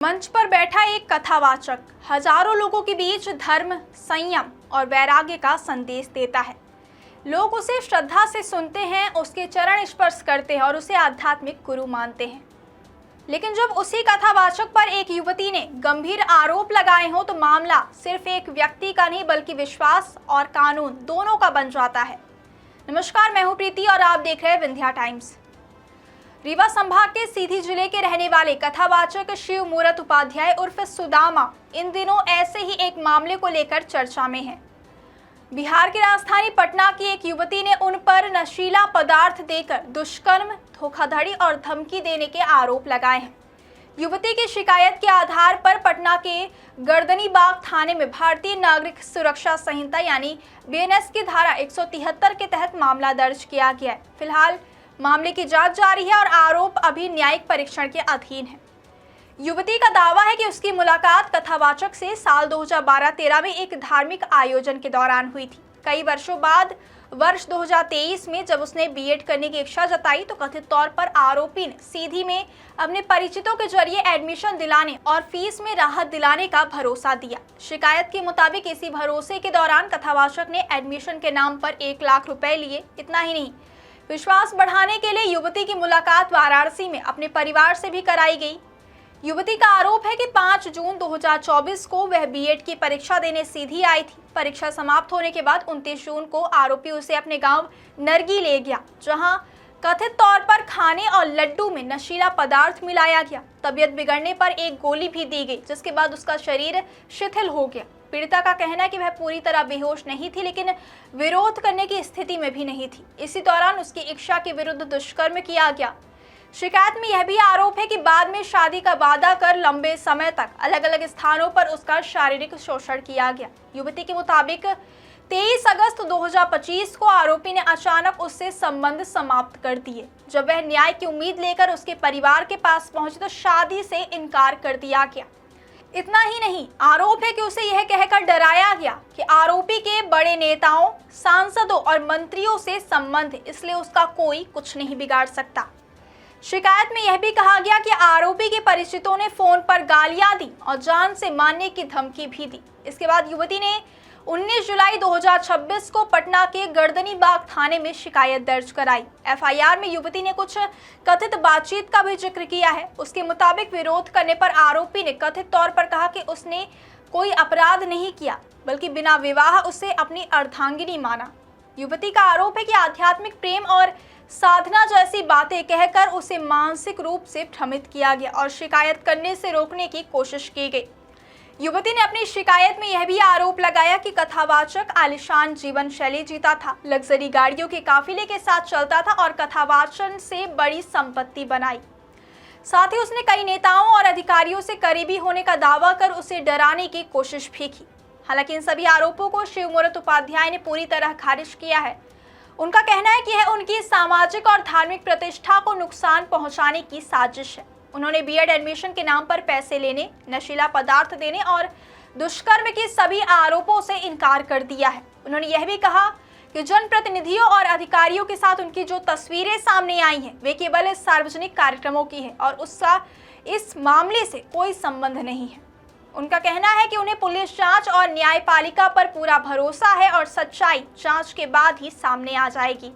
मंच पर बैठा एक कथावाचक हजारों लोगों के बीच धर्म, संयम और वैराग्य का संदेश देता है। लोग उसे श्रद्धा से सुनते हैं, उसके चरण स्पर्श करते हैं और उसे आध्यात्मिक गुरु मानते हैं। लेकिन जब उसी कथावाचक पर एक युवती ने गंभीर आरोप लगाए हों तो मामला सिर्फ एक व्यक्ति का नहीं बल्कि विश्वास और कानून दोनों का बन जाता है। नमस्कार, मैं हूं प्रीति और आप देख रहे हैं विंध्या टाइम्स। रीवा संभाग के सीधी जिले के रहने वाले कथावाचक शिव मूरत उपाध्याय उर्फ सुदामा इन दिनों ऐसे ही एक मामले को लेकर चर्चा में हैं। बिहार की राजधानी पटना की एक युवती ने उन पर नशीला पदार्थ देकर दुष्कर्म, धोखाधड़ी और धमकी देने के आरोप लगाए हैं। युवती की शिकायत के आधार पर पटना के गर्दनीबाग थाने में भारतीय नागरिक सुरक्षा संहिता यानी बीएनएस की धारा 173 के तहत मामला दर्ज किया गया है। फिलहाल मामले की जांच जारी है और आरोप अभी न्यायिक परीक्षण के अधीन है। युवती का दावा है कि उसकी मुलाकात कथावाचक से साल 2012-13 में एक धार्मिक आयोजन के दौरान हुई थी। कई वर्षों बाद वर्ष 2023 में जब उसने बीएड करने की इच्छा जताई तो कथित तौर पर आरोपी ने सीधी में अपने परिचितों के जरिए एडमिशन दिलाने और फीस में राहत दिलाने का भरोसा दिया। शिकायत के मुताबिक इसी भरोसे के दौरान कथावाचक ने एडमिशन के नाम पर 1 लाख रुपए लिए। इतना ही नहीं, विश्वास बढ़ाने के लिए युवती की मुलाकात वाराणसी में अपने परिवार से भी कराई गई। युवती का आरोप है कि 5 जून 2024 को वह बीएड की परीक्षा देने सीधी आई थी। परीक्षा समाप्त होने के बाद 29 जून को आरोपी उसे अपने गांव नरगी ले गया, जहां कथित तौर पर खाने और लड्डू में नशीला पदार्थ मिलाया गया। तबीयत बिगड़ने पर एक गोली भी दी गई, जिसके बाद उसका शरीर शिथिल हो गया। पीड़िता का कहना है कि वह पूरी तरह बेहोश नहीं थी, लेकिन विरोध करने की स्थिति में भी नहीं थी। इसी दौरान उसकी इच्छा के विरुद्ध दुष्कर्म किया गया। शिकायत में यह भी आरोप है कि बाद में शादी का वादा कर लंबे समय तक अलग अलग स्थानों पर उसका शारीरिक शोषण किया गया। युवती के मुताबिक 23 अगस्त 2025 को आरोपी ने अचानक उससे संबंध समाप्त कर दिए। जब वह न्याय की उम्मीद लेकर उसके परिवार के पास पहुंची तो शादी से इनकार कर दिया गया। इतना ही नहीं, आरोप है कि उसे यह कहकर डराया गया कि आरोपी के बड़े नेताओं, सांसदों और मंत्रियों से संबंध है, इसलिए उसका कोई कुछ नहीं बिगाड़ सकता। शिकायत में यह भी कहा गया कि आरोपी के परिचितों ने फोन पर गालियां दी और जान से मारने की धमकी भी दी। इसके बाद युवती ने 19 जुलाई 2026 को पटना के गर्दनीबाग थाने में शिकायत दर्ज कराई। एफआईआर में युवती ने कुछ कथित बातचीत का भी जिक्र किया है। उसके मुताबिक विरोध करने पर आरोपी ने कथित तौर पर कहा कि उसने कोई अपराध नहीं किया, बल्कि बिना विवाह उसे अपनी अर्धांगिनी माना। युवती का आरोप है कि आध्यात्मिक प्रेम और साधना जैसी बातें कहकर उसे मानसिक रूप से भ्रमित किया गया और शिकायत करने से रोकने की कोशिश की गई। युवती ने अपनी शिकायत में यह भी आरोप लगाया कि कथावाचक आलीशान जीवन शैली जीता था, लग्जरी गाड़ियों के काफिले के साथ चलता था और कथावाचन से बड़ी संपत्ति बनाई। साथ ही उसने कई नेताओं और अधिकारियों से करीबी होने का दावा कर उसे डराने की कोशिश भी की। हालांकि इन सभी आरोपों को शिव मूरत उपाध्याय ने पूरी तरह खारिज किया है। उनका कहना है कि यह उनकी सामाजिक और धार्मिक प्रतिष्ठा को नुकसान पहुंचाने की साजिश है। उन्होंने बीएड एडमिशन के नाम पर पैसे लेने, नशीला पदार्थ देने और दुष्कर्म के सभी आरोपों से इनकार कर दिया है। उन्होंने यह भी कहा कि जनप्रतिनिधियों और अधिकारियों के साथ उनकी जो तस्वीरें सामने आई हैं, वे केवल सार्वजनिक कार्यक्रमों की है और उसका इस मामले से कोई संबंध नहीं है। उनका कहना है कि उन्हें पुलिस जांच और न्यायपालिका पर पूरा भरोसा है और सच्चाई जांच के बाद ही सामने आ जाएगी।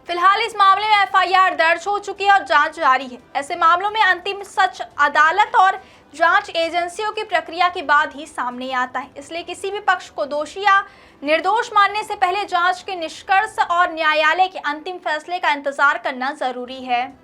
फिलहाल इस मामले में एफआईआर दर्ज हो चुकी है और जांच जारी है। ऐसे मामलों में अंतिम सच अदालत और जांच एजेंसियों की प्रक्रिया के बाद ही सामने आता है। इसलिए किसी भी पक्ष को दोषी या निर्दोष मानने से पहले जांच के निष्कर्ष और न्यायालय के अंतिम फैसले का इंतजार करना जरूरी है।